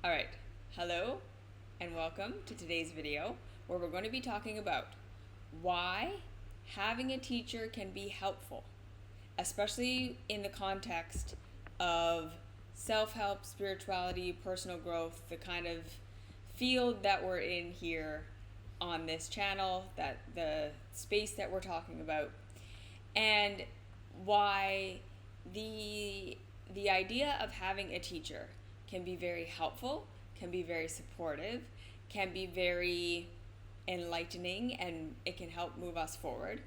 Alright, hello and welcome to today's video where we're going to be talking about why having a teacher can be helpful, especially in the context of self-help, spirituality, personal growth, the kind of field that we're in here on this channel, that the space that we're talking about, and why the idea of having a teacher can be very helpful, can be very supportive, can be very enlightening, and it can help move us forward.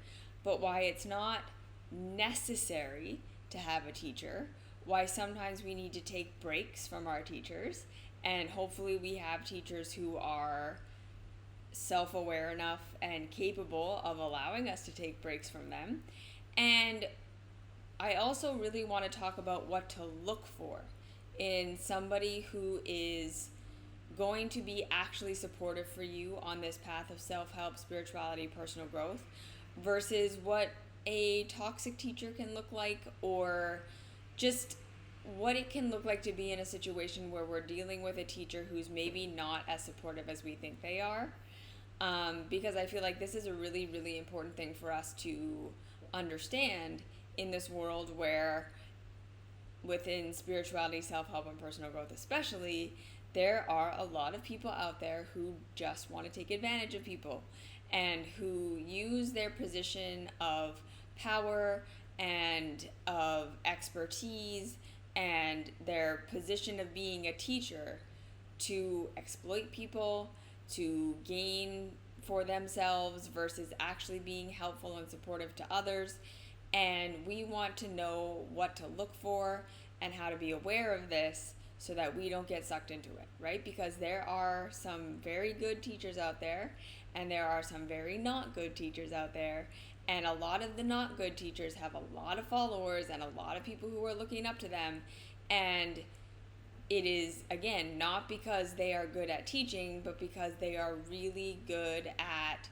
But why it's not necessary to have a teacher, why sometimes we need to take breaks from our teachers, and hopefully we have teachers who are self-aware enough and capable of allowing us to take breaks from them. And I also really want to talk about what to look for in somebody who is going to be actually supportive for you on this path of self-help, spirituality, personal growth, versus what a toxic teacher can look like, or just what it can look like to be in a situation where we're dealing with a teacher who's maybe not as supportive as we think they are. Because I feel like this is a really, really important thing for us to understand in this world where, within spirituality, self-help, and personal growth especially, there are a lot of people out there who just want to take advantage of people and who use their position of power and of expertise and their position of being a teacher to exploit people, to gain for themselves versus actually being helpful and supportive to others. And we want to know what to look for and how to be aware of this so that we don't get sucked into it, right? Because there are some very good teachers out there and there are some very not good teachers out there. And a lot of the not good teachers have a lot of followers and a lot of people who are looking up to them. And it is, again, not because they are good at teaching, but because they are really good at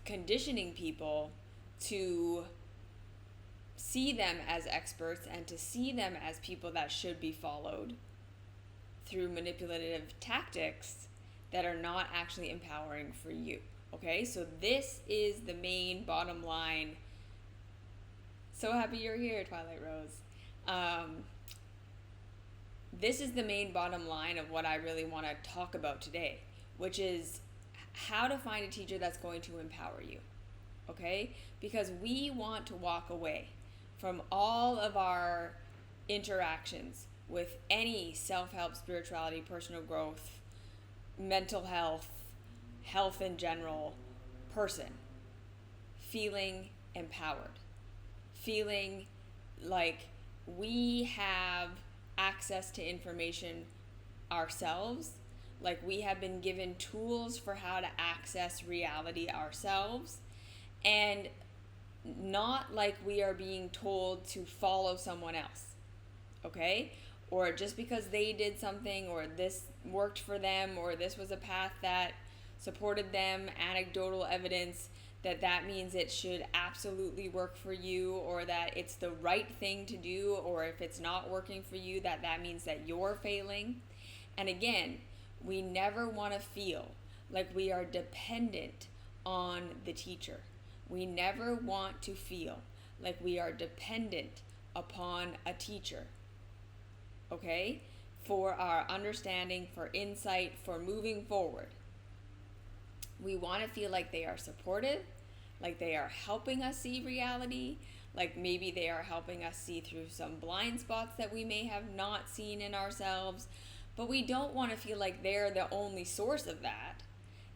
conditioning people to see them as experts and to see them as people that should be followed through manipulative tactics that are not actually empowering for you. Okay, so this is the main bottom line. So happy you're here, Twilight Rose. This is the main bottom line of what I really want to talk about today, which is how to find a teacher that's going to empower you. Okay, because we want to walk away from all of our interactions with any self-help, spirituality, personal growth, mental health, health in general person feeling empowered, feeling like we have access to information ourselves, like we have been given tools for how to access reality ourselves, and not like we are being told to follow someone else, okay? Or just because they did something, or this worked for them, or this was a path that supported them, anecdotal evidence, that means it should absolutely work for you, or that it's the right thing to do, or if it's not working for you, that means that you're failing. And again, we never want to feel like we are dependent on the teacher. We never want to feel like we are dependent upon a teacher, okay? For our understanding, for insight, for moving forward. We want to feel like they are supportive, like they are helping us see reality, like maybe they are helping us see through some blind spots that we may have not seen in ourselves, but we don't want to feel like they're the only source of that.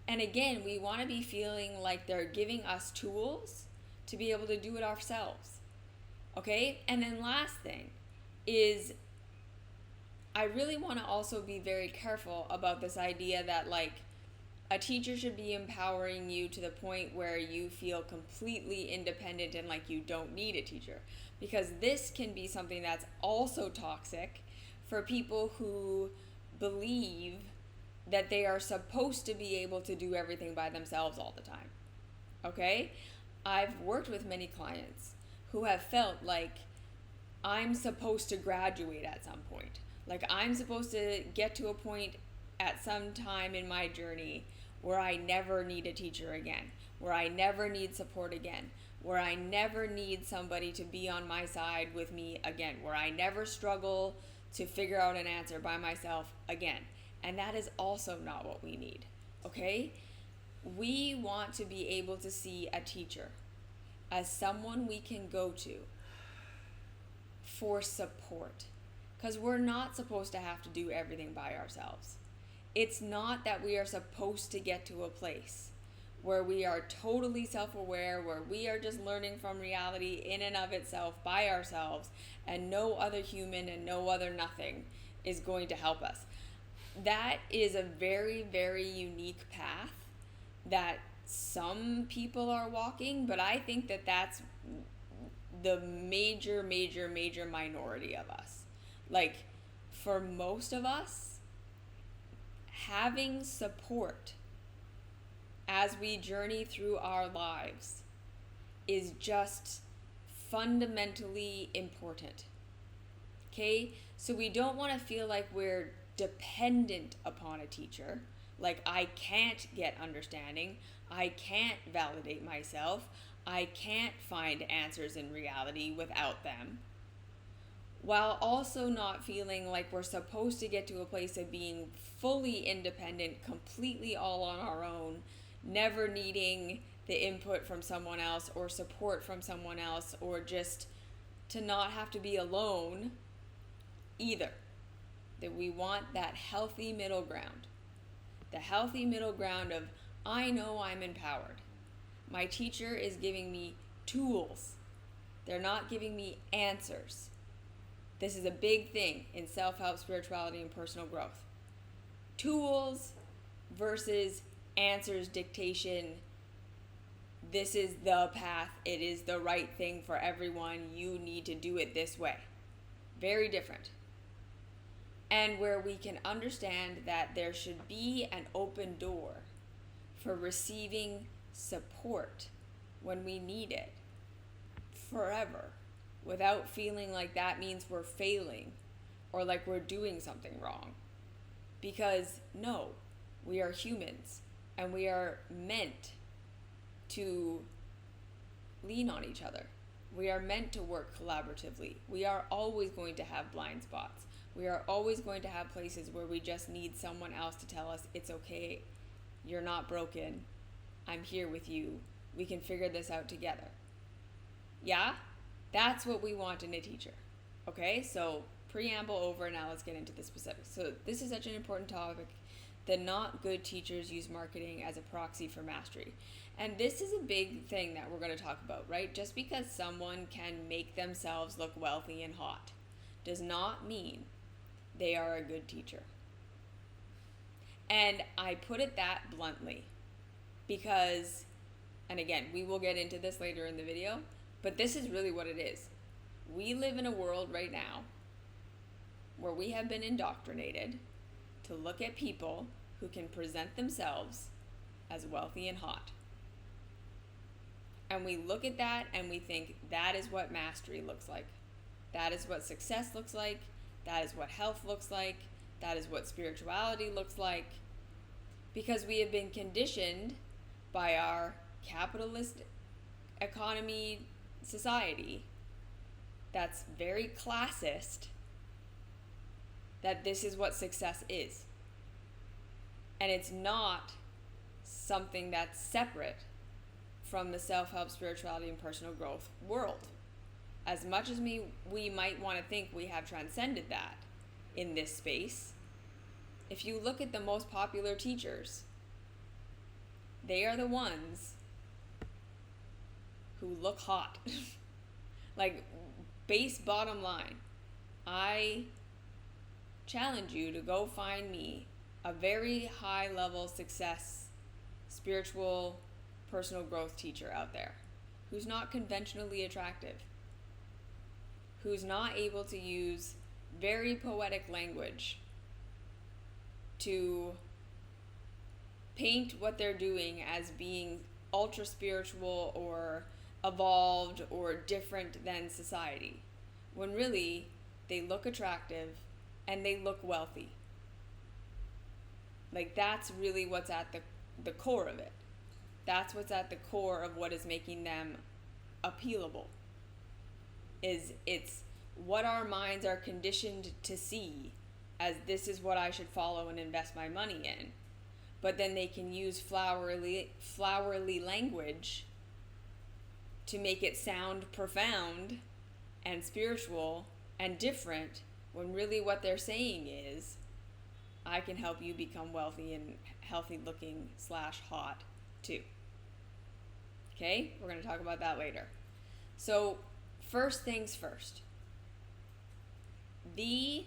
And again, we want to be feeling like they're giving us tools to be able to do it ourselves. Okay? And then last thing is, I really want to also be very careful about this idea that like a teacher should be empowering you to the point where you feel completely independent and like you don't need a teacher. Because this can be something that's also toxic for people who believe that they are supposed to be able to do everything by themselves all the time. Okay? I've worked with many clients who have felt like I'm supposed to graduate at some point. Like, I'm supposed to get to a point at some time in my journey where I never need a teacher again, where I never need support again, where I never need somebody to be on my side with me again, where I never struggle to figure out an answer by myself again. And that is also not what we need, okay? We want to be able to see a teacher as someone we can go to for support, because we're not supposed to have to do everything by ourselves. It's not that we are supposed to get to a place where we are totally self-aware, where we are just learning from reality in and of itself by ourselves, and no other human and no other nothing is going to help us. That is a very, very unique path that some people are walking, but I think that that's the major minority of us. Like, for most of us, having support as we journey through our lives is just fundamentally important. Okay? So we don't want to feel like we're dependent upon a teacher. Like, I can't get understanding. I can't validate myself. I can't find answers in reality without them. While also not feeling like we're supposed to get to a place of being fully independent, completely all on our own, never needing the input from someone else or support from someone else, or just to not have to be alone either. That we want that healthy middle ground. The healthy middle ground of, I know I'm empowered. My teacher is giving me tools. They're not giving me answers. This is a big thing in self-help, spirituality, and personal growth. Tools versus answers, dictation. This is the path. It is the right thing for everyone. You need to do it this way. Very different. And where we can understand that there should be an open door for receiving support when we need it forever, without feeling like that means we're failing or like we're doing something wrong. Because no, we are humans and we are meant to lean on each other. We are meant to work collaboratively. We are always going to have blind spots. We are always going to have places where we just need someone else to tell us, it's okay, you're not broken, I'm here with you, we can figure this out together. Yeah? That's what we want in a teacher. Okay, so preamble over, now let's get into the specifics. So this is such an important topic that not good teachers use marketing as a proxy for mastery. And this is a big thing that we're going to talk about, right? Just because someone can make themselves look wealthy and hot does not mean they are a good teacher. And I put it that bluntly because, and again, we will get into this later in the video, but this is really what it is. We live in a world right now where we have been indoctrinated to look at people who can present themselves as wealthy and hot. And we look at that and we think that is what mastery looks like. That is what success looks like. That is what health looks like. That is what spirituality looks like. Because we have been conditioned by our capitalist economy society that's very classist, that this is what success is. And it's not something that's separate from the self-help, spirituality, and personal growth world. As much as we might want to think we have transcended that in this space, if you look at the most popular teachers, they are the ones who look hot. Like, base bottom line, I challenge you to go find me a very high level success, spiritual, personal growth teacher out there who's not conventionally attractive, who's not able to use very poetic language to paint what they're doing as being ultra spiritual or evolved or different than society, when really they look attractive, and they look wealthy. Like, that's really what's at the core of it. That's what's at the core of what is making them appealable. It's what our minds are conditioned to see as this is what I should follow and invest my money in. But then they can use flowery language to make it sound profound and spiritual and different, when really what they're saying is, I can help you become wealthy and healthy looking / hot too. Okay, we're going to talk about that later. So first things first, the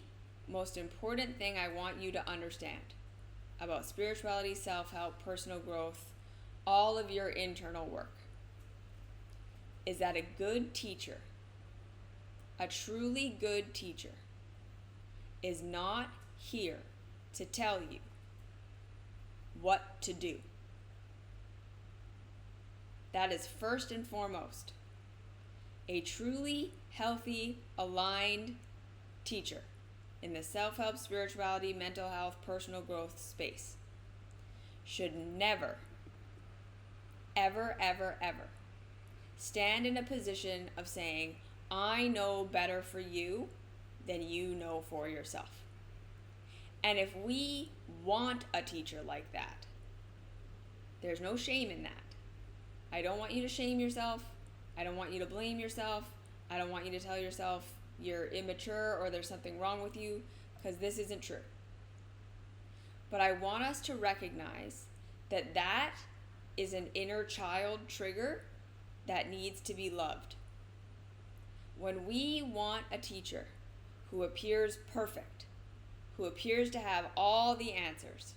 most important thing I want you to understand about spirituality, self-help, personal growth, all of your internal work, is that a good teacher, a truly good teacher, is not here to tell you what to do. That is first and foremost. A truly healthy, aligned teacher in the self-help, spirituality, mental health, personal growth space should never, ever, ever, ever stand in a position of saying, I know better for you than you know for yourself. And if we want a teacher like that, there's no shame in that. I don't want you to shame yourself. I don't want you to blame yourself. I don't want you to tell yourself you're immature or there's something wrong with you, because this isn't true. But I want us to recognize that that is an inner child trigger that needs to be loved. When we want a teacher who appears perfect, who appears to have all the answers,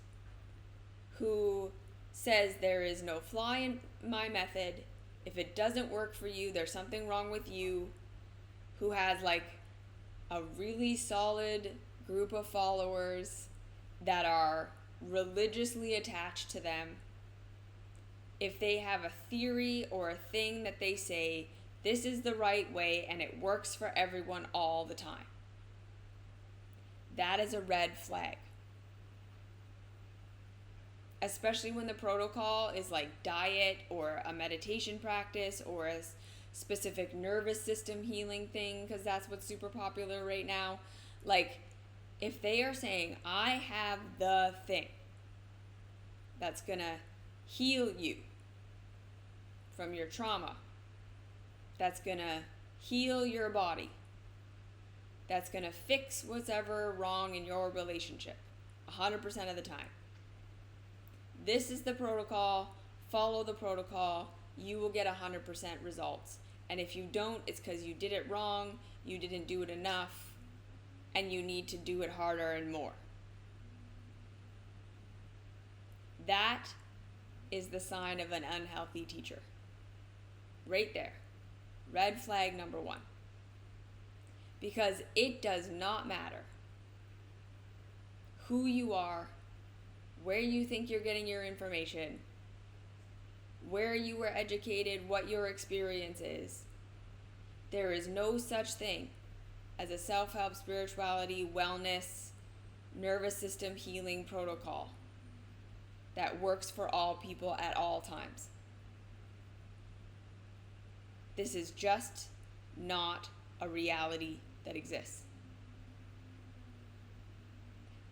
who says there is no flaw in my method, if it doesn't work for you, there's something wrong with you, who has like a really solid group of followers that are religiously attached to them, if they have a theory or a thing that they say, this is the right way and it works for everyone all the time, that is a red flag. Especially when the protocol is like diet or a meditation practice or a specific nervous system healing thing, because that's what's super popular right now. Like, if they are saying, I have the thing that's gonna heal you from your trauma, that's gonna heal your body, that's gonna fix what's ever wrong in your relationship 100% of the time, this is the protocol, follow the protocol, you will get 100% results. And if you don't, it's because you did it wrong, you didn't do it enough, and you need to do it harder and more. That is the sign of an unhealthy teacher. Right there. Red flag number 1. Because it does not matter who you are, where you think you're getting your information, where you were educated, what your experience is. There is no such thing as a self-help, spirituality, wellness, nervous system healing protocol that works for all people at all times. This is just not a reality that exists.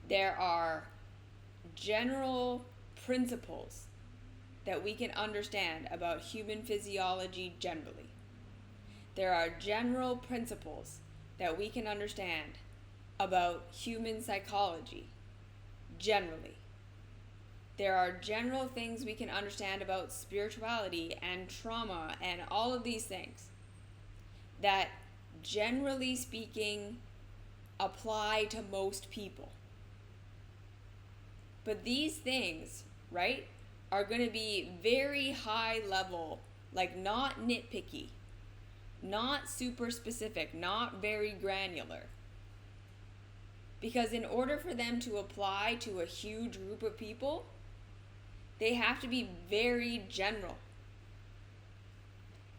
There are general principles that we can understand about human physiology generally. There are general principles that we can understand about human psychology generally. There are general things we can understand about spirituality and trauma and all of these things that, generally speaking, apply to most people. But these things, right, are going to be very high level, like not nitpicky, not super specific, not very granular. Because in order for them to apply to a huge group of people, they have to be very general.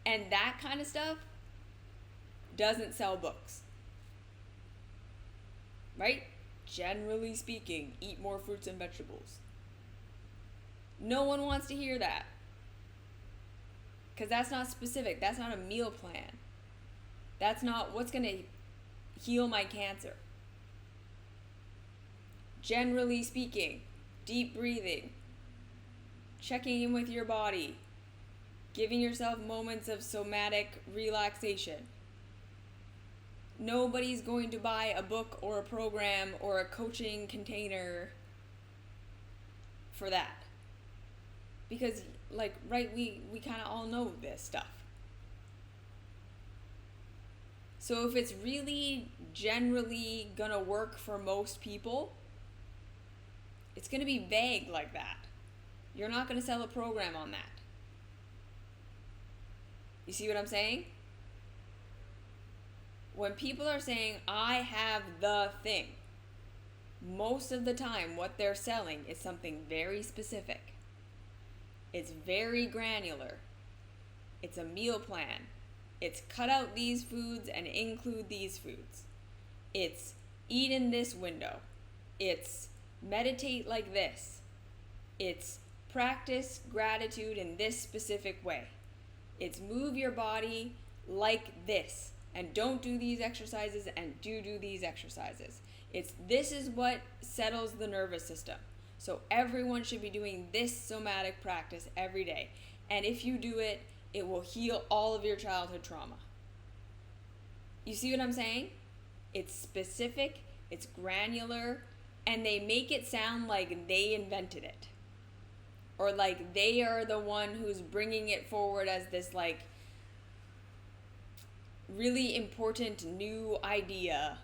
And that kind of stuff doesn't sell books. Right? generally speaking, eat more fruits and vegetables. No one wants to hear that. Because that's not specific. That's not a meal plan. That's not what's going to heal my cancer. Generally speaking, deep breathing, checking in with your body, giving yourself moments of somatic relaxation. Nobody's going to buy a book or a program or a coaching container for that. Because, we kind of all know this stuff. So if it's really generally gonna work for most people, it's gonna be vague like that. You're not gonna sell a program on that. You see what I'm saying? When people are saying, I have the thing, most of the time what they're selling is something very specific. It's very granular. It's a meal plan. It's cut out these foods and include these foods. It's eat in this window. It's meditate like this. It's practice gratitude in this specific way. It's move your body like this. And don't do these exercises and do these exercises. This is what settles the nervous system. So everyone should be doing this somatic practice every day. And if you do it, it will heal all of your childhood trauma. You see what I'm saying? It's specific, it's granular, and they make it sound like they invented it. Or like they are the one who's bringing it forward as this really important new idea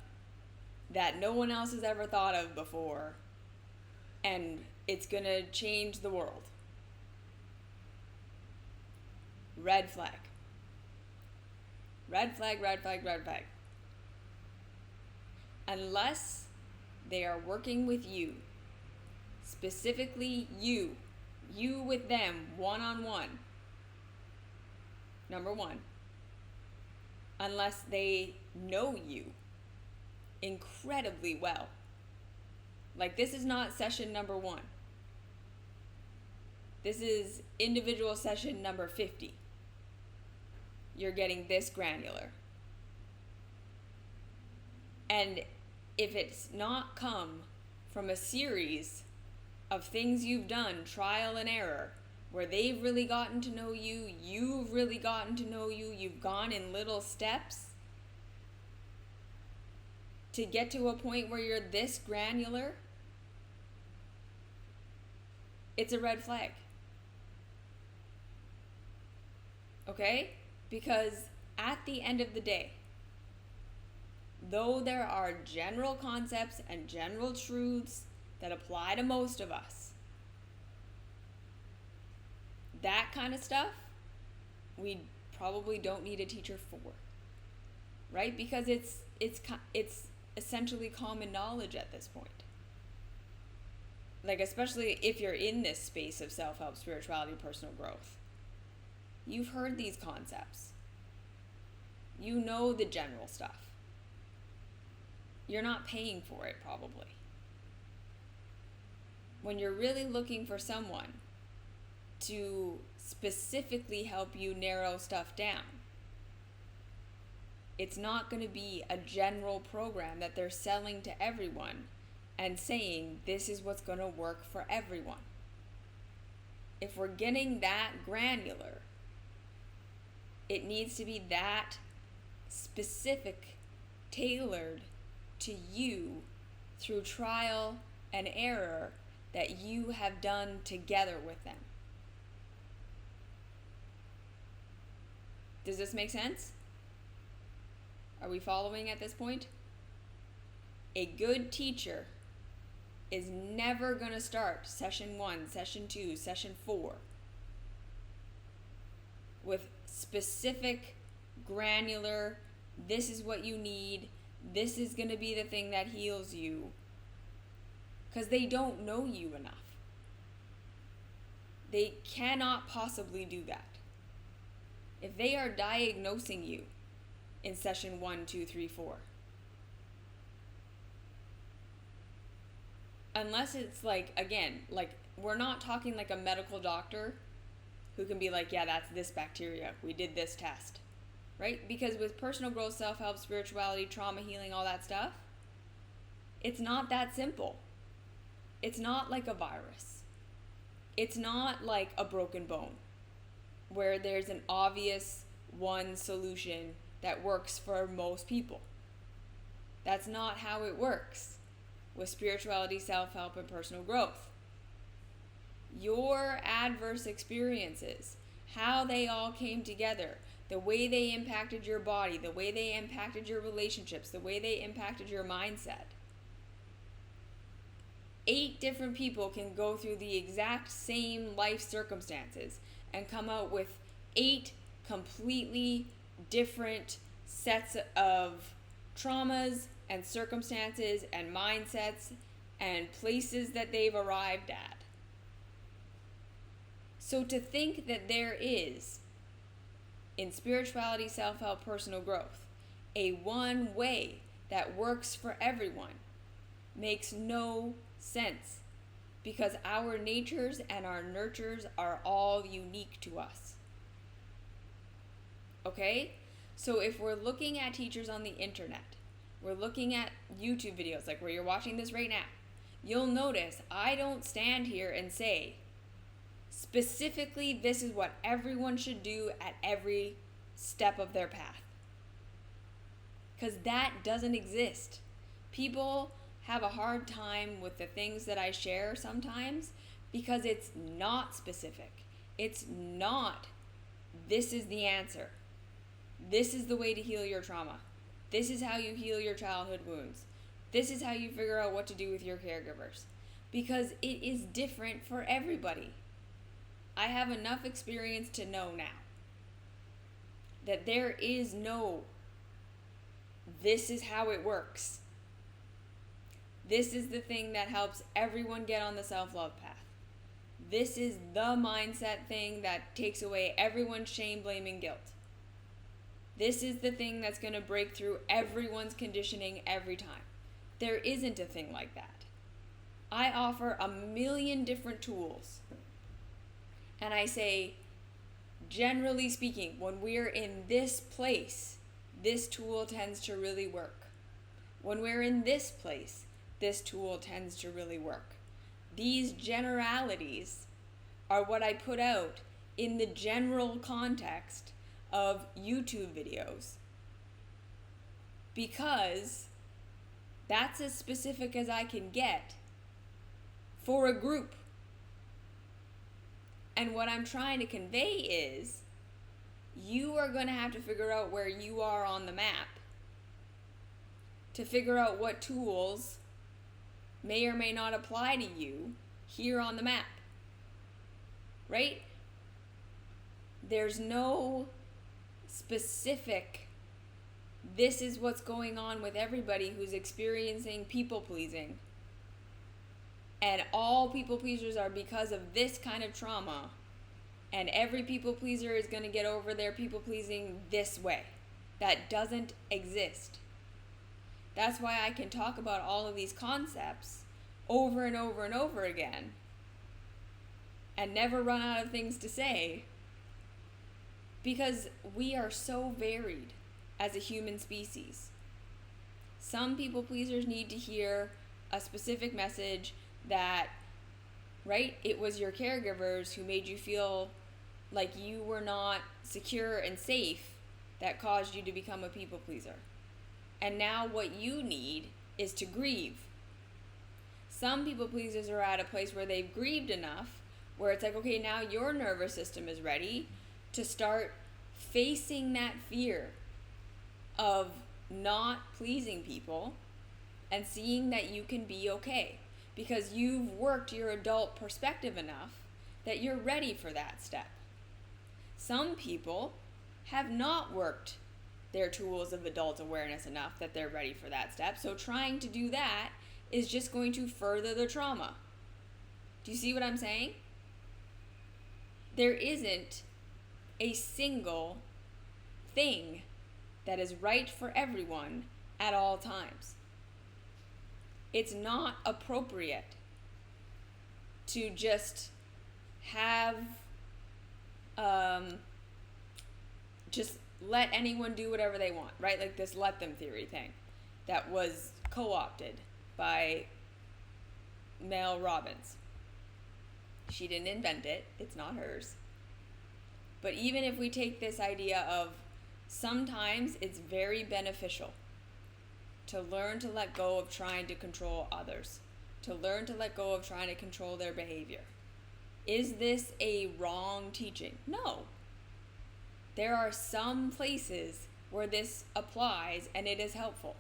that no one else has ever thought of before. And it's gonna change the world. Red flag. Red flag, red flag, red flag. Unless they are working with you, specifically you with them, one-on-one. Number one. Unless they know you incredibly well. Like, this is not session number 1. This is individual session number 50. You're getting this granular. And if it's not come from a series of things you've done, trial and error, where they've really gotten to know you, you've really gotten to know you, you've gone in little steps to get to a point where you're this granular, it's a red flag. Okay? Because at the end of the day, though there are general concepts and general truths that apply to most of us, that kind of stuff, we probably don't need a teacher for, right? Because it's essentially common knowledge at this point. Like, especially if you're in this space of self-help, spirituality, personal growth. You've heard these concepts. You know the general stuff. You're not paying for it, probably. When you're really looking for someone to specifically help you narrow stuff down, it's not going to be a general program that they're selling to everyone and saying this is what's going to work for everyone. If we're getting that granular, it needs to be that specific, tailored to you through trial and error that you have done together with them. Does this make sense? Are we following at this point? A good teacher is never going to start session 1, session 2, session 4 with specific, granular, this is what you need, this is going to be the thing that heals you. Because they don't know you enough. They cannot possibly do that. If they are diagnosing you in session 1, 2, 3, 4, unless it's like, again, like we're not talking like a medical doctor who can be like, yeah, that's this bacteria, we did this test, right? Because with personal growth, self-help, spirituality, trauma healing, all that stuff, it's not that simple. It's not like a virus. It's not like a broken bone where there's an obvious one solution that works for most people. That's not how it works with spirituality, self-help, and personal growth. Your adverse experiences, how they all came together, the way they impacted your body, the way they impacted your relationships, the way they impacted your mindset. 8 different people can go through the exact same life circumstances and come out with 8 completely different sets of traumas and circumstances and mindsets and places that they've arrived at. So to think that there is, in spirituality, self-help, personal growth, a one way that works for everyone makes no sense, because our natures and our nurtures are all unique to us. Okay? So if we're looking at teachers on the internet, we're looking at YouTube videos like where you're watching this right now, you'll notice I don't stand here and say, specifically, this is what everyone should do at every step of their path. Because that doesn't exist. People have a hard time with the things that I share sometimes because it's not specific. It's not, this is the answer. This is the way to heal your trauma. This is how you heal your childhood wounds. This is how you figure out what to do with your caregivers. Because it is different for everybody. I have enough experience to know now that there is no, this is how it works. This is the thing that helps everyone get on the self-love path. This is the mindset thing that takes away everyone's shame, blame, and guilt. This is the thing that's going to break through everyone's conditioning every time. There isn't a thing like that. I offer a million different tools. And I say, generally speaking, when we're in this place, this tool tends to really work. When we're in this place, this tool tends to really work. These generalities are what I put out in the general context of YouTube videos, because that's as specific as I can get for a group. And what I'm trying to convey is, you are going to have to figure out where you are on the map to figure out what tools may or may not apply to you here on the map. Right? There's no specific, this is what's going on with everybody who's experiencing people pleasing. And all people pleasers are because of this kind of trauma. And every people pleaser is going to get over their people pleasing this way. That doesn't exist. That's why I can talk about all of these concepts over and over and over again and never run out of things to say, because we are so varied as a human species. Some people pleasers need to hear a specific message that, right, it was your caregivers who made you feel like you were not secure and safe that caused you to become a people pleaser. And now what you need is to grieve. Some people pleasers are at a place where they've grieved enough where it's like, okay, now your nervous system is ready to start facing that fear of not pleasing people and seeing that you can be okay because you've worked your adult perspective enough that you're ready for that step. Some people have not worked their tools of adult awareness enough that they're ready for that step, so trying to do that is just going to further the trauma. Do you see what I'm saying? There isn't a single thing that is right for everyone at all times. It's not appropriate to just have just let anyone do whatever they want, right? Like this let them theory thing that was co-opted by Mel Robbins. She didn't invent it, it's not hers. But even if we take this idea of sometimes it's very beneficial to learn to let go of trying to control others, to learn to let go of trying to control their behavior. Is this a wrong teaching? No. There are some places where this applies and it is helpful.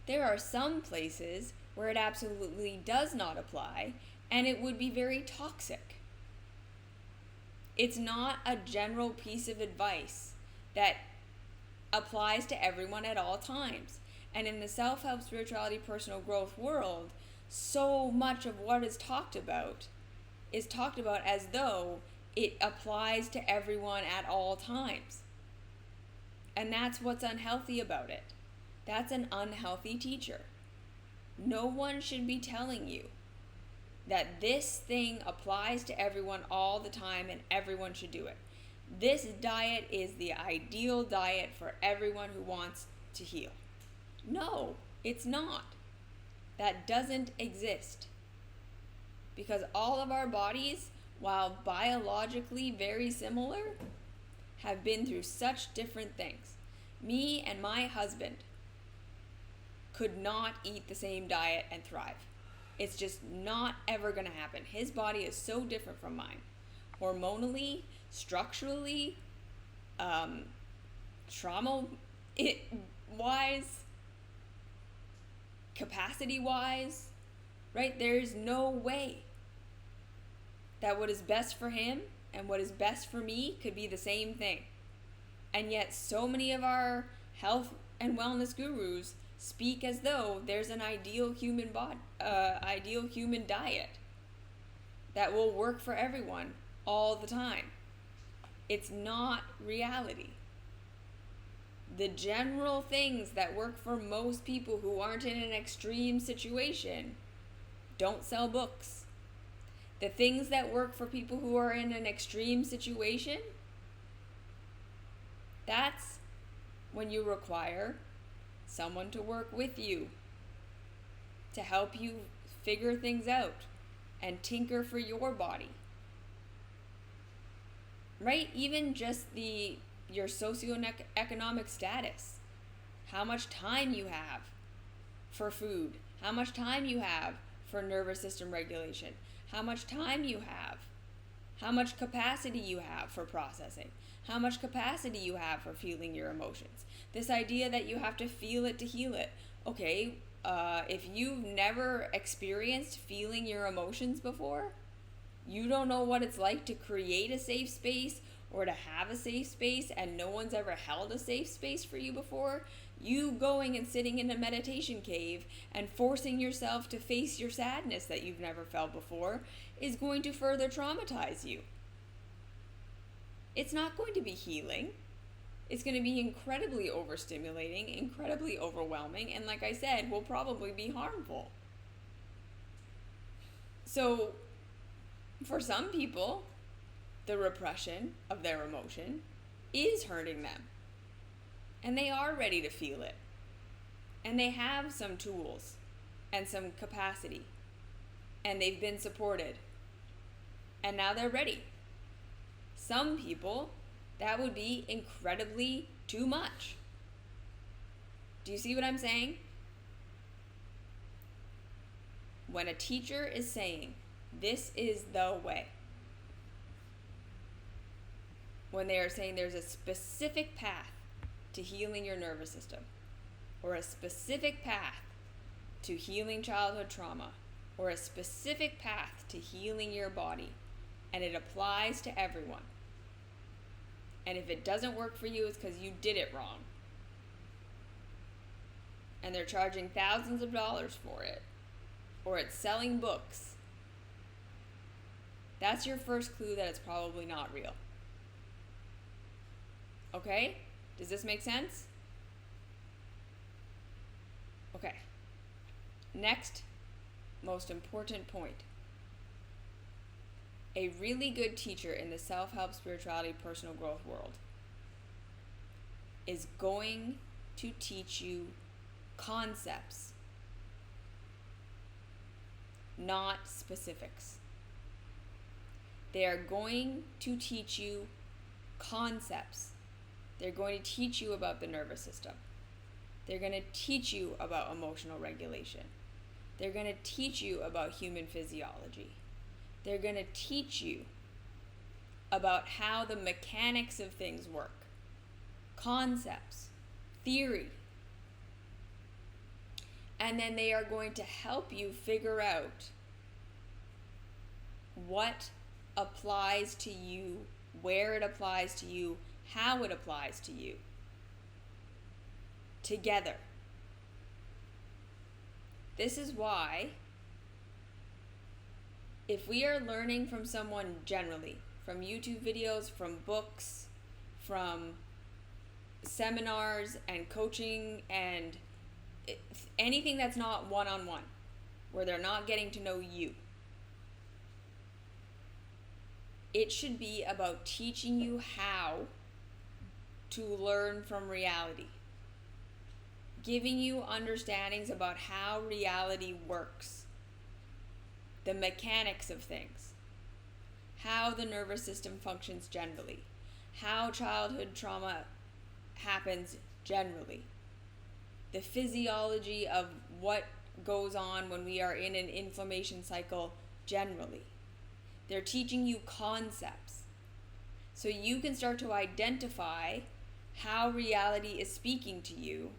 There are some places where it absolutely does not apply and it would be very toxic. It's not a general piece of advice that applies to everyone at all times. And in the self-help, spirituality, personal growth world, so much of what is talked about as though it applies to everyone at all times. And that's what's unhealthy about it. That's an unhealthy teacher. No one should be telling you that this thing applies to everyone all the time and everyone should do it. This diet is the ideal diet for everyone who wants to heal. No, it's not. That doesn't exist. Because all of our bodies, while biologically very similar, have been through such different things. Me and my husband could not eat the same diet and thrive. It's just not ever going to happen. His body is so different from mine. Hormonally, structurally, trauma-wise, capacity-wise, right? There's no way that what is best for him and what is best for me could be the same thing. And yet so many of our health and wellness gurus speak as though there's an ideal human diet that will work for everyone all the time. It's not reality. The general things that work for most people who aren't in an extreme situation don't sell books. The things that work for people who are in an extreme situation, that's when you require someone to work with you to help you figure things out and tinker for your body. Right? Even just your socioeconomic status, how much time you have for food, how much time you have for nervous system regulation, how much time you have, how much capacity you have for processing, how much capacity you have for feeling your emotions. This idea that you have to feel it to heal it. Okay, if you've never experienced feeling your emotions before, you don't know what it's like to create a safe space or to have a safe space, and no one's ever held a safe space for you before. You going and sitting in a meditation cave and forcing yourself to face your sadness that you've never felt before is going to further traumatize you. It's not going to be healing. It's going to be incredibly overstimulating, incredibly overwhelming, and like I said, will probably be harmful. So, for some people, the repression of their emotion is hurting them. And they are ready to feel it. And they have some tools and some capacity. And they've been supported. And now they're ready. Some people, that would be incredibly too much. Do you see what I'm saying? When a teacher is saying, this is the way, when they are saying there's a specific path to healing your nervous system, or a specific path to healing childhood trauma, or a specific path to healing your body, and it applies to everyone. And if it doesn't work for you, it's because you did it wrong. And they're charging thousands of dollars for it, or it's selling books. That's your first clue that it's probably not real. Okay? Does this make sense? Okay. Next, most important point. A really good teacher in the self-help, spirituality, personal growth world is going to teach you concepts, not specifics. They are going to teach you concepts. They're going to teach you about the nervous system. They're going to teach you about emotional regulation. They're going to teach you about human physiology. They're going to teach you about how the mechanics of things work, concepts, theory. And then they are going to help you figure out what applies to you, where it applies to you, how it applies to you. Together. This is why, if we are learning from someone generally, from YouTube videos, from books, from seminars and coaching and anything that's not one-on-one, where they're not getting to know you, it should be about teaching you how to learn from reality. Giving you understandings about how reality works, the mechanics of things, how the nervous system functions generally, how childhood trauma happens generally, the physiology of what goes on when we are in an inflammation cycle generally. They're teaching you concepts so you can start to identify how reality is speaking to you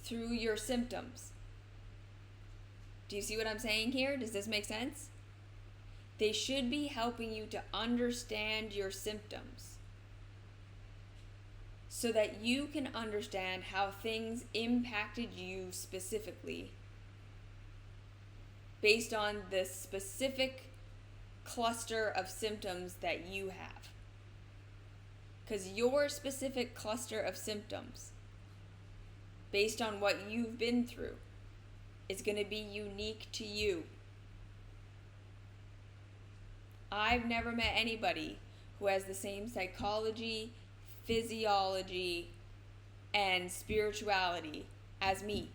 through your symptoms. Do you see what I'm saying here? Does this make sense? They should be helping you to understand your symptoms so that you can understand how things impacted you specifically based on the specific cluster of symptoms that you have. Because your specific cluster of symptoms, based on what you've been through, is going to be unique to you. I've never met anybody who has the same psychology, physiology, and spirituality as me.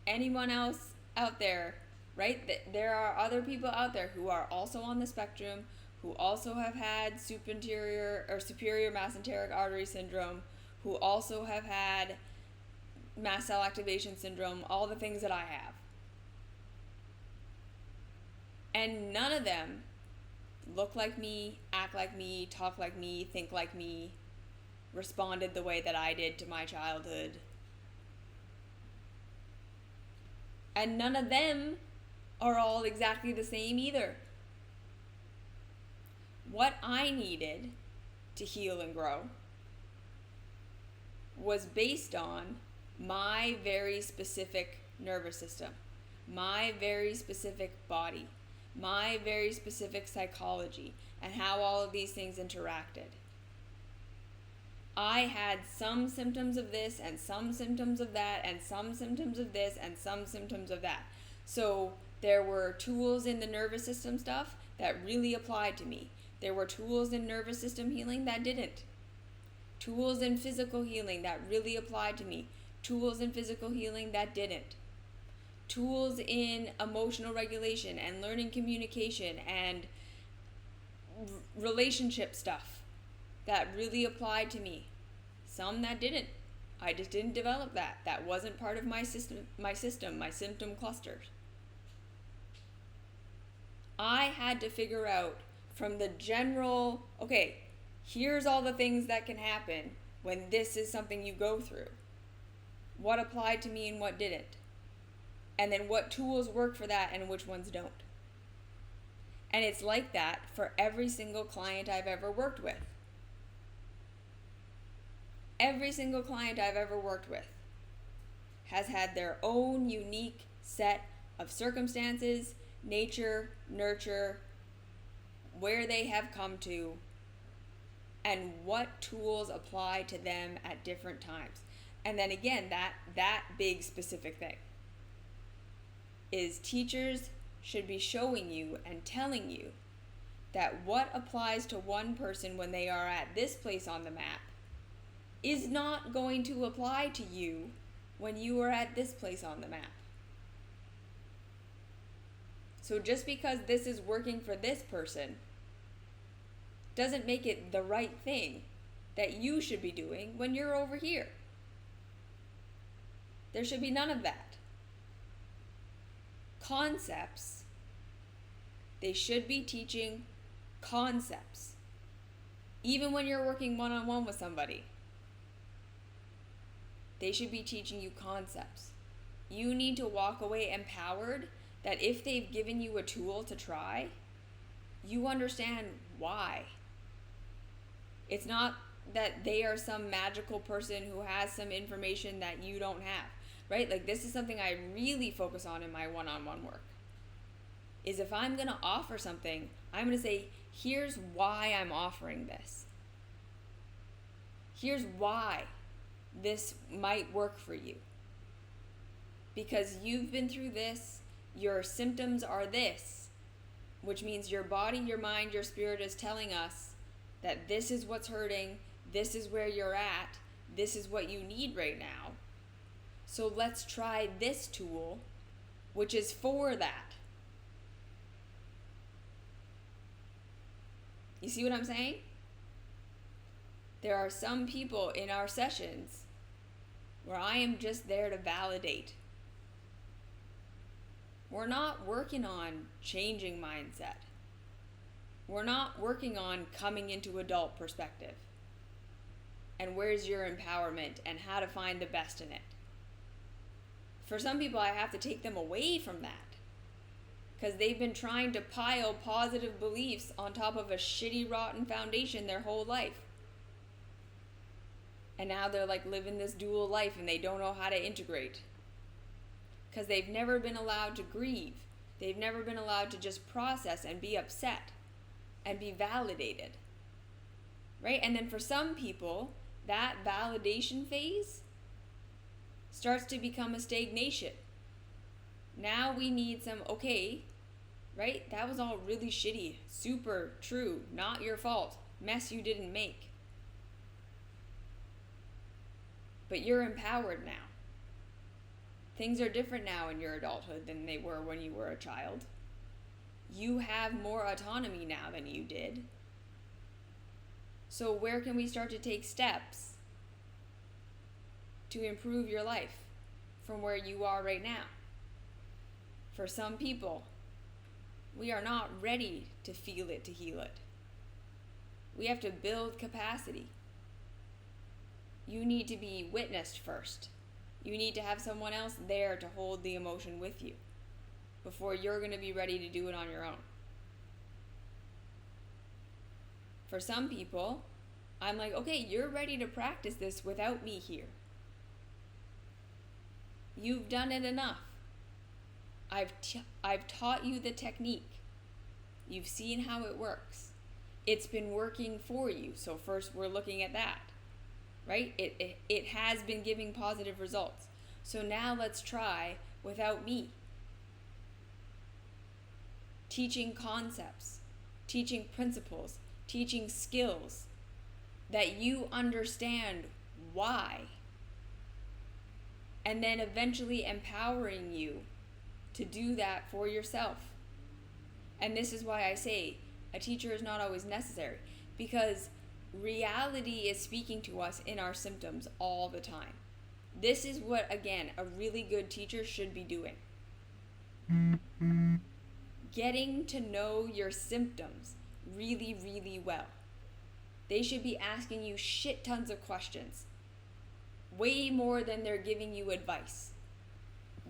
Anyone else out there, right? There are other people out there who are also on the spectrum, who also have had superior mesenteric artery syndrome, who also have had mast cell activation syndrome, all the things that I have. And none of them look like me, act like me, talk like me, think like me, responded the way that I did to my childhood. And none of them are all exactly the same either. What I needed to heal and grow was based on my very specific nervous system, my very specific body, my very specific psychology, and how all of these things interacted. I had some symptoms of this and some symptoms of that and some symptoms of this and some symptoms of that. So there were tools in the nervous system stuff that really applied to me. There were tools in nervous system healing that didn't. Tools in physical healing that really applied to me. Tools in physical healing that didn't. Tools in emotional regulation and learning communication and relationship stuff that really applied to me. Some that didn't. I just didn't develop that. That wasn't part of my symptom clusters. I had to figure out from the general, okay, here's all the things that can happen when this is something you go through. What applied to me and what didn't. And then what tools work for that and which ones don't. And it's like that for every single client I've ever worked with. Every single client I've ever worked with has had their own unique set of circumstances, nature, nurture, where they have come to, and what tools apply to them at different times. And then again, that big specific thing is teachers should be showing you and telling you that what applies to one person when they are at this place on the map is not going to apply to you when you are at this place on the map. So just because this is working for this person doesn't make it the right thing that you should be doing when you're over here. There should be none of that. Concepts, they should be teaching concepts. Even when you're working one-on-one with somebody, they should be teaching you concepts. You need to walk away empowered that if they've given you a tool to try, you understand why. It's not that they are some magical person who has some information that you don't have, right? Like, this is something I really focus on in my one-on-one work. Is if I'm going to offer something, I'm going to say, here's why I'm offering this. Here's why this might work for you. Because you've been through this, your symptoms are this, which means your body, your mind, your spirit is telling us that this is what's hurting, this is where you're at, this is what you need right now. So let's try this tool, which is for that. You see what I'm saying? There are some people in our sessions where I am just there to validate. We're not working on changing mindset. We're not working on coming into adult perspective. And where's your empowerment and how to find the best in it. For some people, I have to take them away from that because they've been trying to pile positive beliefs on top of a shitty, rotten foundation their whole life. And now they're like living this dual life and they don't know how to integrate. Because they've never been allowed to grieve. They've never been allowed to just process and be upset and be validated. Right? And then for some people, that validation phase starts to become a stagnation. Now we need some, okay, right? That was all really shitty, super true, not your fault, mess you didn't make. But you're empowered now. Things are different now in your adulthood than they were when you were a child. You have more autonomy now than you did. So where can we start to take steps to improve your life from where you are right now? For some people, we are not ready to feel it to heal it. We have to build capacity. You need to be witnessed first. You need to have someone else there to hold the emotion with you before you're going to be ready to do it on your own. For some people, I'm like, okay, you're ready to practice this without me here. You've done it enough. I've taught you the technique. You've seen how it works. It's been working for you. So first we're looking at that, right? It has been giving positive results. So now let's try without me. Teaching concepts, teaching principles, teaching skills that you understand why. And then eventually empowering you to do that for yourself. And this is why I say a teacher is not always necessary, because reality is speaking to us in our symptoms all the time. This is what, again, a really good teacher should be doing. Getting to know your symptoms really, really well. They should be asking you shit tons of questions. Way more than they're giving you advice.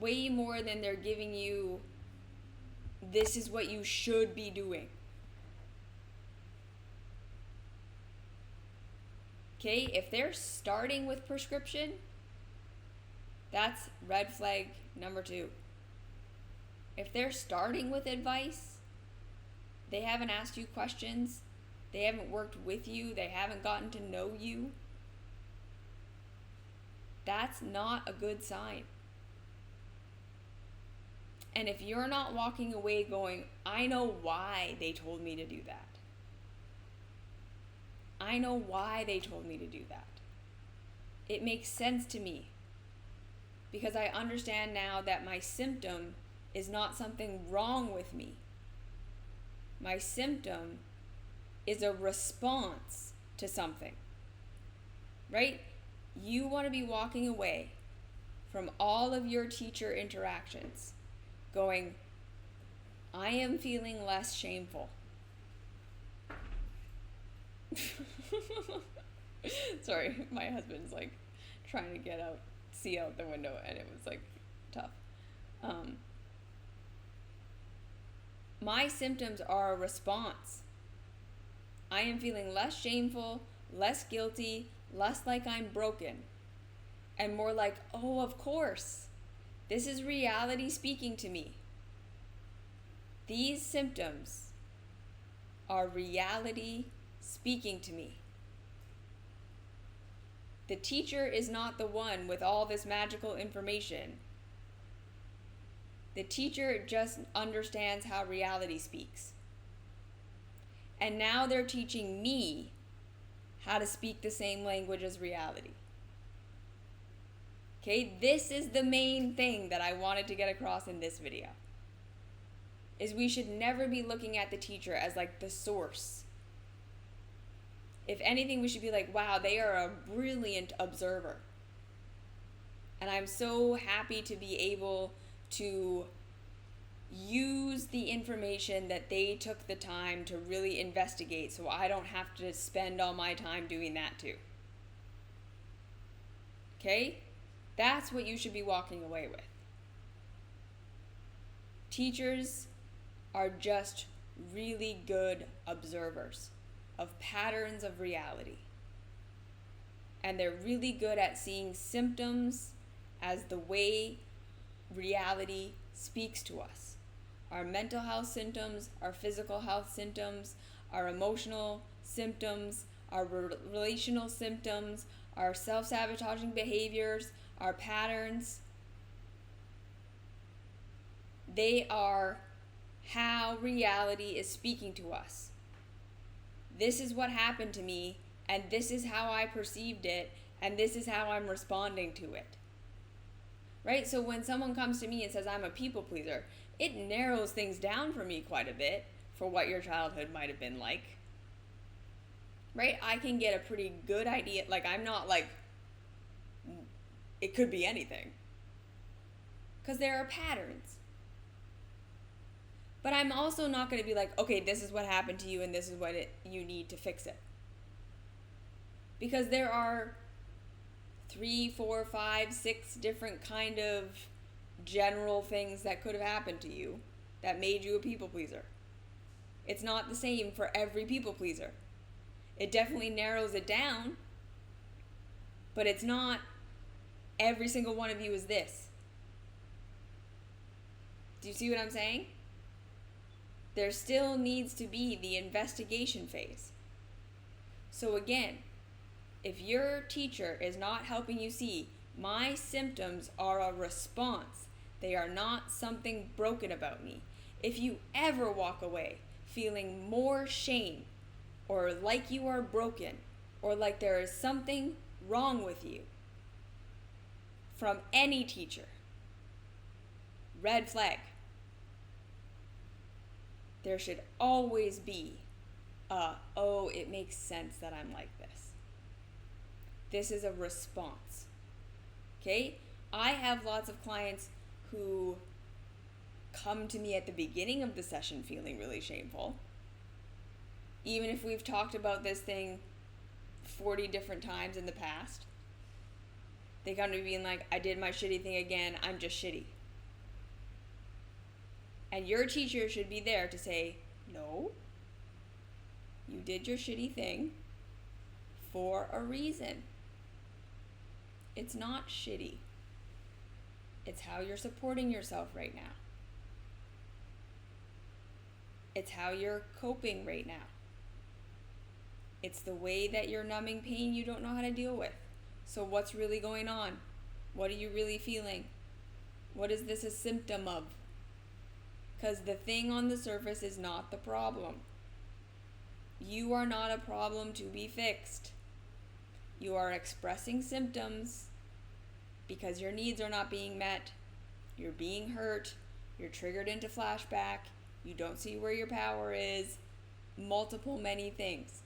Way more than they're giving you, this is what you should be doing. Okay, if they're starting with prescription, that's red flag number 2. If they're starting with advice, they haven't asked you questions, they haven't worked with you, they haven't gotten to know you, that's not a good sign. And if you're not walking away going, I know why they told me to do that. I know why they told me to do that. It makes sense to me. Because I understand now that my symptom is not something wrong with me. My symptom is a response to something. Right? You want to be walking away from all of your teacher interactions going, I am feeling less shameful. Sorry, my husband's like trying to see out the window, and it was like tough. My symptoms are a response. I am feeling less shameful, less guilty, less like I'm broken, and more like, oh, of course, this is reality speaking to me. These symptoms are reality speaking to me. The teacher is not the one with all this magical information. The teacher just understands how reality speaks. And now they're teaching me how to speak the same language as reality. Okay, this is the main thing that I wanted to get across in this video. Is we should never be looking at the teacher as like the source. If anything, we should be like, wow, they are a brilliant observer. And I'm so happy to be able to use the information that they took the time to really investigate, so I don't have to spend all my time doing that too. Okay? That's what you should be walking away with. Teachers are just really good observers of patterns of reality. And they're really good at seeing symptoms as the way reality speaks to us. Our mental health symptoms, our physical health symptoms, our emotional symptoms, our relational symptoms, our self-sabotaging behaviors, our patterns. They are how reality is speaking to us. This is what happened to me, and this is how I perceived it, and this is how I'm responding to it. Right? So when someone comes to me and says I'm a people pleaser, it narrows things down for me quite a bit for what your childhood might have been like. Right? I can get a pretty good idea. Like, I'm not like, it could be anything. Because there are patterns. But I'm also not going to be like, okay, this is what happened to you and this is what you need to fix it. Because there are 3, 4, 5, 6 different kind of general things that could have happened to you that made you a people pleaser. It's not the same for every people pleaser. It definitely narrows it down, but it's not every single one of you is this. Do you see what I'm saying? There still needs to be the investigation phase. So again, if your teacher is not helping you see, my symptoms are a response. They are not something broken about me. If you ever walk away feeling more shame, or like you are broken, or like there is something wrong with you from any teacher, red flag. There should always be oh, it makes sense that I'm like this. This is a response. Okay? I have lots of clients who come to me at the beginning of the session feeling really shameful. Even if we've talked about this thing 40 different times in the past. They come to me being like, I did my shitty thing again, I'm just shitty. And your teacher should be there to say, no, you did your shitty thing for a reason. It's not shitty. It's how you're supporting yourself right now. It's how you're coping right now. It's the way that you're numbing pain you don't know how to deal with. So what's really going on? What are you really feeling? What is this a symptom of? Because the thing on the surface is not the problem. You are not a problem to be fixed. You are expressing symptoms because your needs are not being met. You're being hurt. You're triggered into flashback. You don't see where your power is. Many things.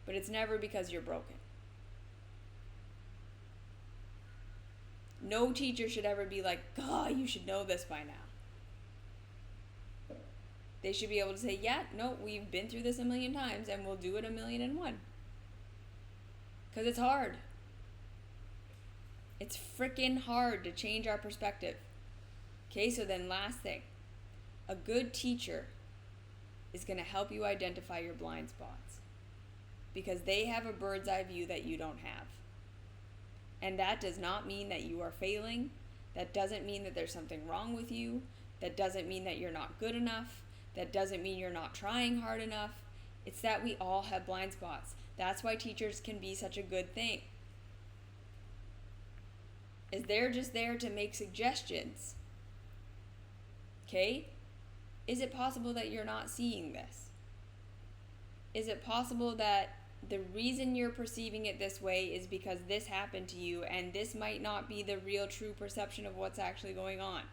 But it's never because you're broken. No teacher should ever be like, God, you should know this by now. They should be able to say, yeah, no, we've been through this a million times and we'll do it 1,000,001. Because it's hard. It's freaking hard to change our perspective. Okay, so then last thing. A good teacher is going to help you identify your blind spots. Because they have a bird's eye view that you don't have. And that does not mean that you are failing. That doesn't mean that there's something wrong with you. That doesn't mean that you're not good enough. That doesn't mean you're not trying hard enough. It's that we all have blind spots. That's why teachers can be such a good thing. Is they're just there to make suggestions. Okay? Is it possible that you're not seeing this? Is it possible that the reason you're perceiving it this way is because this happened to you and this might not be the real true perception of what's actually going on?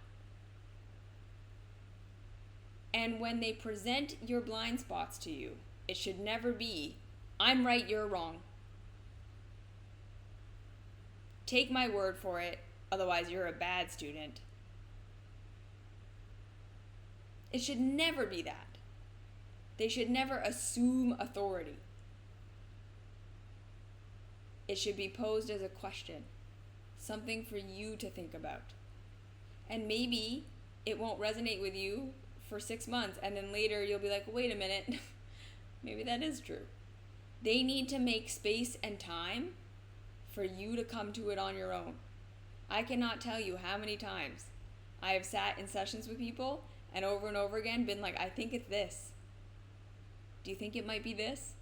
And when they present your blind spots to you, it should never be, I'm right, you're wrong. Take my word for it, otherwise you're a bad student. It should never be that. They should never assume authority. It should be posed as a question, something for you to think about. And maybe it won't resonate with you for 6 months, and then later you'll be like, wait a minute, maybe that is true. They need to make space and time for you to come to it on your own. I cannot tell you how many times I have sat in sessions with people and over again been like, I think it's this. Do you think it might be this?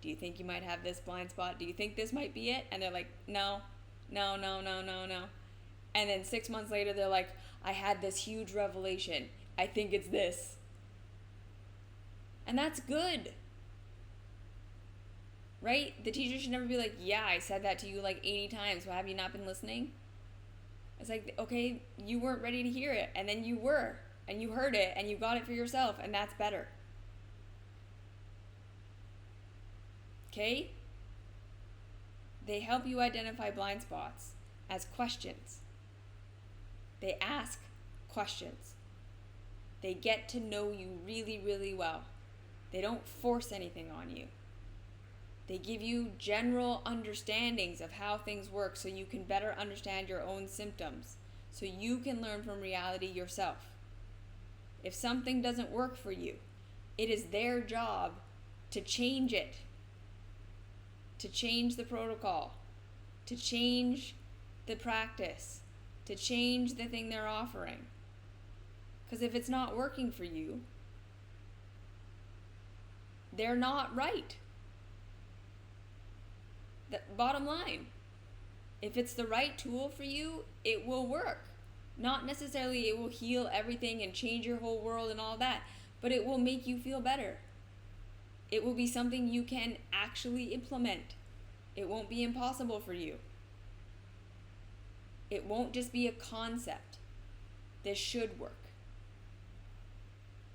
Do you think you might have this blind spot? Do you think this might be it? And they're like, no. And then 6 months later, they're like, I had this huge revelation. I think it's this. And that's good. Right? The teacher should never be like, yeah, I said that to you like 80 times. Why have you not been listening? It's like, okay, you weren't ready to hear it. And then you were. And you heard it. And you got it for yourself. And that's better. Okay? They help you identify blind spots as questions. They ask questions. They get to know you really, really well. They don't force anything on you. They give you general understandings of how things work so you can better understand your own symptoms, so you can learn from reality yourself. If something doesn't work for you, it is their job to change it, to change the protocol, to change the practice, to change the thing they're offering. Because if it's not working for you, they're not right. The bottom line, if it's the right tool for you, it will work. Not necessarily it will heal everything and change your whole world and all that, but it will make you feel better. It will be something you can actually implement. It won't be impossible for you. It won't just be a concept. This should work.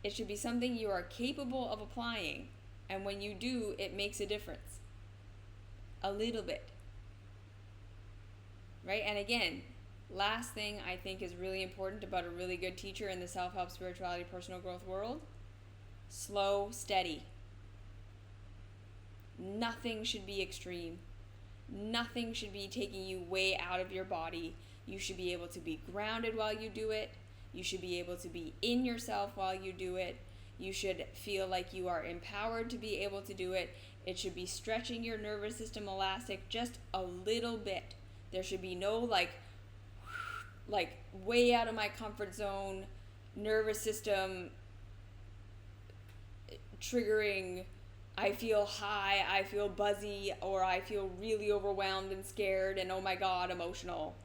It should be something you are capable of applying, and when you do, it makes a difference. A little bit. Right? And again, last thing I think is really important about a really good teacher in the self-help, spirituality, personal growth world: slow, steady. Nothing should be extreme. Nothing should be taking you way out of your body. You should be able to be grounded while you do it. You should be able to be in yourself while you do it. You should feel like you are empowered to be able to do it. It should be stretching your nervous system elastic just a little bit. There should be no like way out of my comfort zone, nervous system triggering, I feel high, I feel buzzy, or I feel really overwhelmed and scared and oh my God, emotional.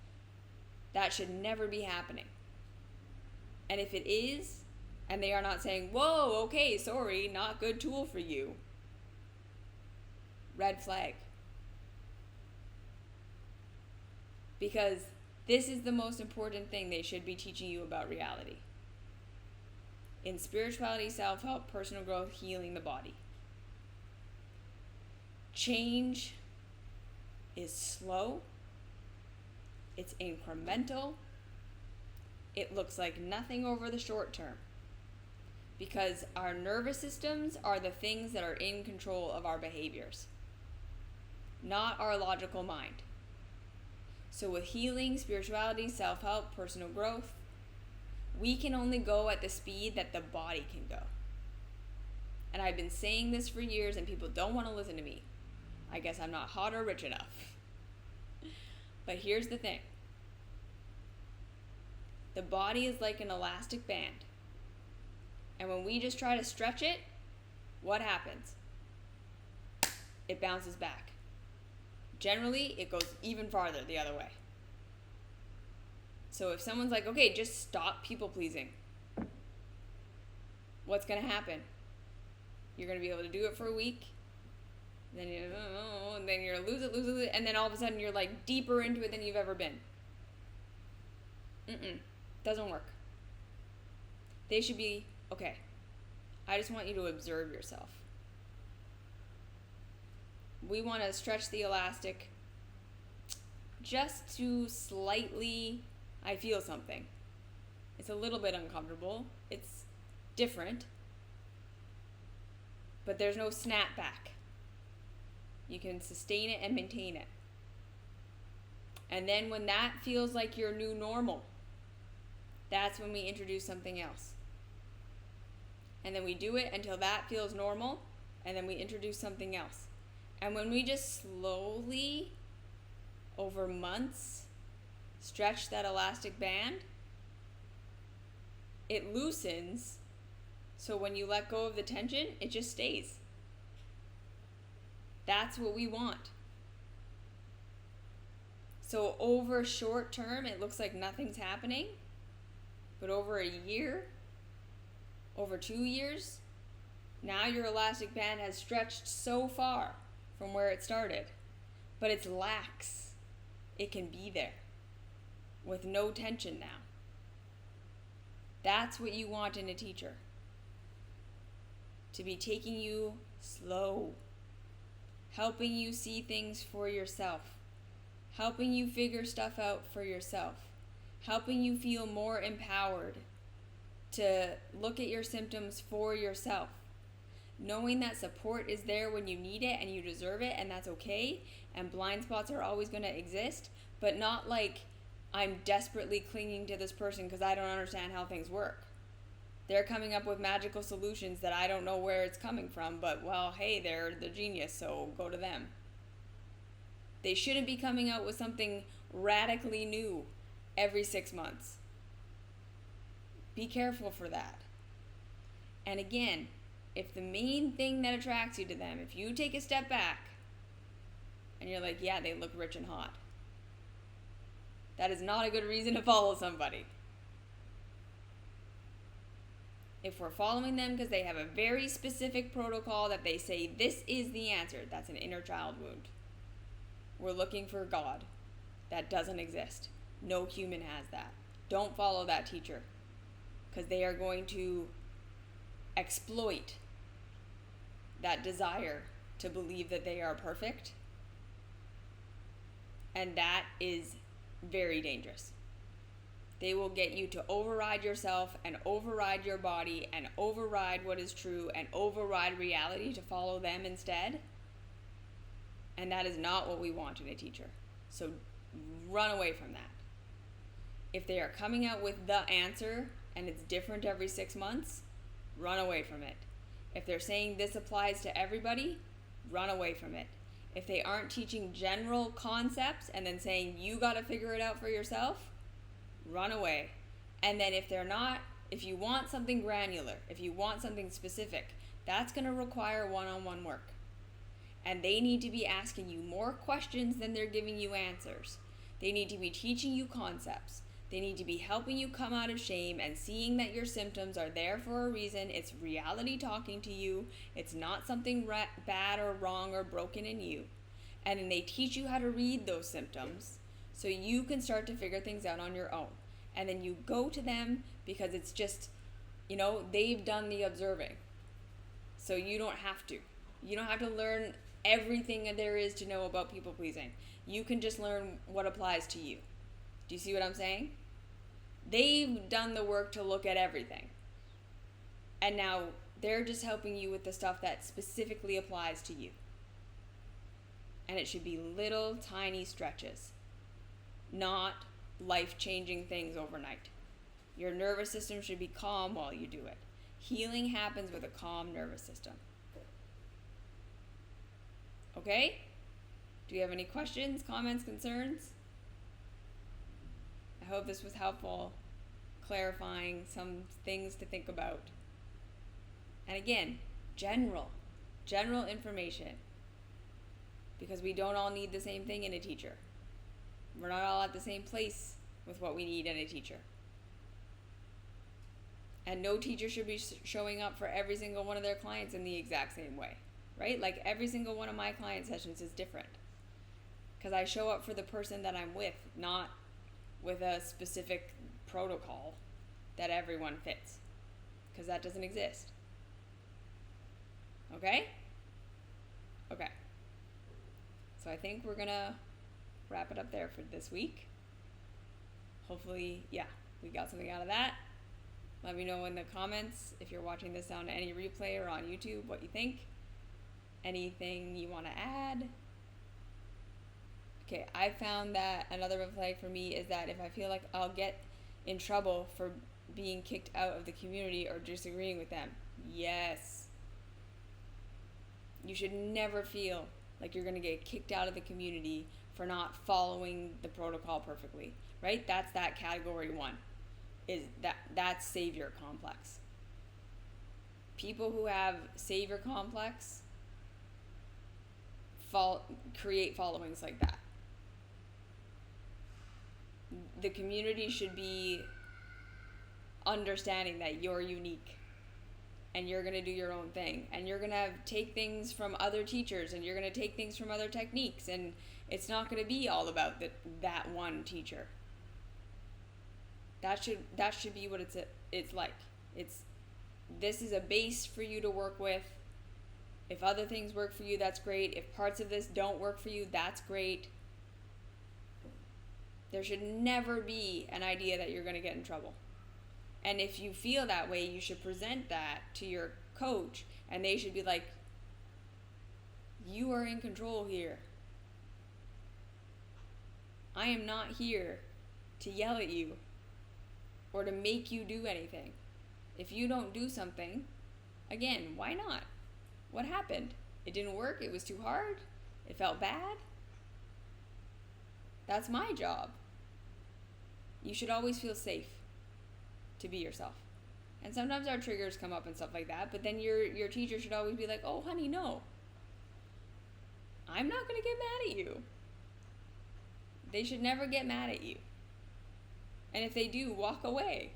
That should never be happening. And if it is, And they are not saying, whoa, okay, sorry, not good tool for you. Red flag. Because this is the most important thing they should be teaching you about reality. In spirituality, self-help, personal growth, healing the body. Change is slow. It's incremental. It looks like nothing over the short term. Because our nervous systems are the things that are in control of our behaviors, not our logical mind. So with healing, spirituality, self-help, personal growth, we can only go at the speed that the body can go. And I've been saying this for years and people don't want to listen to me. I guess I'm not hot or rich enough. But here's the thing. The body is like an elastic band. And when we just try to stretch it, what happens? It bounces back. Generally, it goes even farther the other way. So if someone's like, okay, just stop people pleasing, what's going to happen? You're going to be able to do it for a week. Then you're lose it, and then all of a sudden you're like deeper into it than you've ever been. Doesn't work. They should be, okay, I just want you to observe yourself. We want to stretch the elastic just to slightly, I feel something. It's a little bit uncomfortable. It's different. But there's no snap back. You can sustain it and maintain it. And then when that feels like your new normal, that's when we introduce something else. And then we do it until that feels normal, and then we introduce something else. And when we just slowly, over months, stretch that elastic band, it loosens, so when you let go of the tension, it just stays. That's what we want. So over short term, it looks like nothing's happening, but over a year, over 2 years, now your elastic band has stretched so far from where it started, but it's lax. It can be there with no tension now. That's what you want in a teacher. To be taking you slow, helping you see things for yourself, helping you figure stuff out for yourself, helping you feel more empowered to look at your symptoms for yourself. Knowing that support is there when you need it and you deserve it, and that's okay, and blind spots are always going to exist, but not like I'm desperately clinging to this person because I don't understand how things work. They're coming up with magical solutions that I don't know where it's coming from, but well, hey, they're the genius, so go to them. They shouldn't be coming out with something radically new every 6 months. Be careful for that. And again, if the main thing that attracts you to them, if you take a step back and you're like, yeah, they look rich and hot, that is not a good reason to follow somebody. If we're following them because they have a very specific protocol that they say this is the answer, that's an inner child wound. We're looking for God. That doesn't exist. No human has that. Don't follow that teacher because they are going to exploit that desire to believe that they are perfect, and that is very dangerous. They will get you to override yourself and override your body and override what is true and override reality to follow them instead, and that is not what we want in a teacher. So run away from that. If they are coming out with the answer and it's different every 6 months, run away from it. If they're saying this applies to everybody, run away from it. If they aren't teaching general concepts and then saying you got to figure it out for yourself, run away. And then if they're not, if you want something granular, if you want something specific, that's going to require one-on-one work. And they need to be asking you more questions than they're giving you answers. They need to be teaching you concepts. They need to be helping you come out of shame and seeing that your symptoms are there for a reason. It's reality talking to you. It's not something bad or wrong or broken in you. And then they teach you how to read those symptoms so you can start to figure things out on your own. And then you go to them because it's just, they've done the observing. So you don't have to. You don't have to learn everything there is to know about people pleasing. You can just learn what applies to you. Do you see what I'm saying? They've done the work to look at everything. And now they're just helping you with the stuff that specifically applies to you. And it should be little tiny stretches, not life-changing things overnight. Your nervous system should be calm while you do it. Healing happens with a calm nervous system. Okay? Do you have any questions, comments, concerns? I hope this was helpful, clarifying some things to think about. And again, general information. Because we don't all need the same thing in a teacher. We're not all at the same place with what we need in a teacher. And no teacher should be showing up for every single one of their clients in the exact same way, right? Like every single one of my client sessions is different. Because I show up for the person that I'm with, not with a specific protocol that everyone fits. Because that doesn't exist. Okay? Okay. So I think we're going to wrap it up there for this week. Hopefully, we got something out of that. Let me know in the comments if you're watching this on any replay or on YouTube what you think. Anything you want to add? Okay, I found that another red flag for me is that if I feel like I'll get in trouble for being kicked out of the community or disagreeing with them. Yes. You should never feel like you're going to get kicked out of the community for not following the protocol perfectly, right? That's that category 1. That's savior complex. People who have savior complex create followings like that. The community should be understanding that you're unique and you're going to do your own thing and you're going to take things from other teachers and you're going to take things from other techniques, and it's not going to be all about that one teacher. That should be what it's like. This is a base for you to work with. If other things work for you, that's great. If parts of this don't work for you, that's great. There should never be an idea that you're going to get in trouble. And if you feel that way, you should present that to your coach, and they should be like, you are in control here. I am not here to yell at you or to make you do anything. If you don't do something, again, why not? What happened? It didn't work? It was too hard? It felt bad? That's my job. You should always feel safe to be yourself. And sometimes our triggers come up and stuff like that, but then your teacher should always be like, oh, honey, no. I'm not going to get mad at you. They should never get mad at you. And if they do, walk away.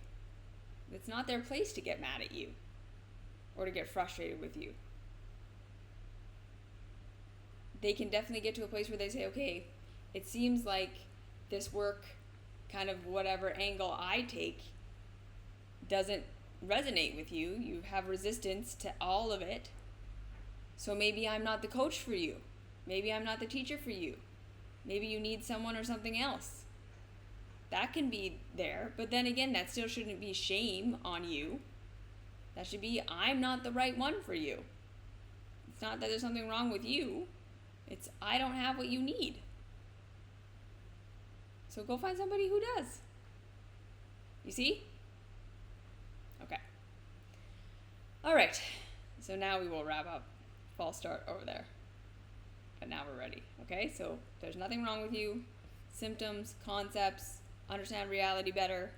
It's not their place to get mad at you or to get frustrated with you. They can definitely get to a place where they say, okay, it seems like this work, kind of whatever angle I take, doesn't resonate with you. You have resistance to all of it. So maybe I'm not the coach for you. Maybe I'm not the teacher for you. Maybe you need someone or something else. That can be there, but then again, that still shouldn't be shame on you. That should be, I'm not the right one for you. It's not that there's something wrong with you. It's, I don't have what you need. So go find somebody who does. You see? Okay. All right. So now we will wrap up. False start over there. But now we're ready. Okay? So there's nothing wrong with you. Symptoms, concepts, understand reality better.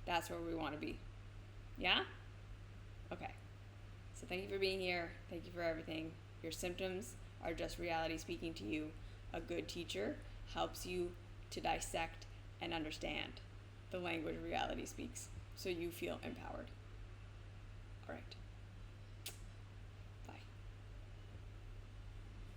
That's where we want to be. Yeah? Okay. So thank you for being here. Thank you for everything. Your symptoms are just reality speaking to you. A good teacher helps you to dissect and understand. the language reality speaks so you feel empowered. All right.